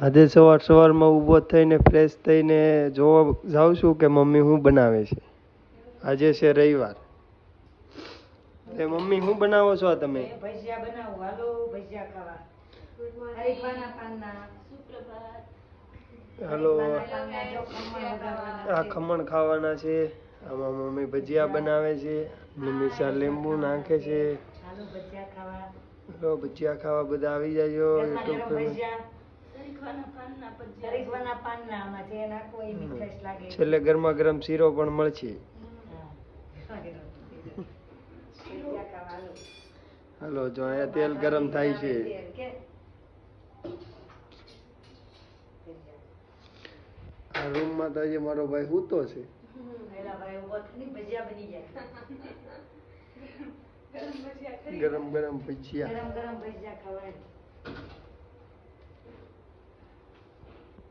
આજે સવારમાં ઊભો થઈને ફ્રેશ થઈને જોવા જાઉં છું કે મમ્મી શું બનાવે છે. આજે છે રવિવાર. એ મમ્મી શું બનાવો છો તમે? ભજીયા બનાવું. હાલો ભજીયા ખાવા. હરીફાના પાનના. સુપ્રભાત. હાલો. આ ખમણ ખાવાના છે. આમાં મમ્મી ભજીયા બનાવે છે. મમ્મી ચા લીંબુ નાખે છે. હાલો ભજીયા ખાવા. હાલો ભજીયા ખાવા બધા આવી જાજો. યુટ્યુબ પર છેલ્લે ગરમા ગરમ શીરો પણ મળશે. હાલો જો અહીંયા તેલ ગરમ થાય છે. આ રૂમમાં તો હજી મારો ભાઈ સૂતો છે. ગરમ ગરમ ભજીયા. ગરમ ગરમ ભજીયા ખવાય.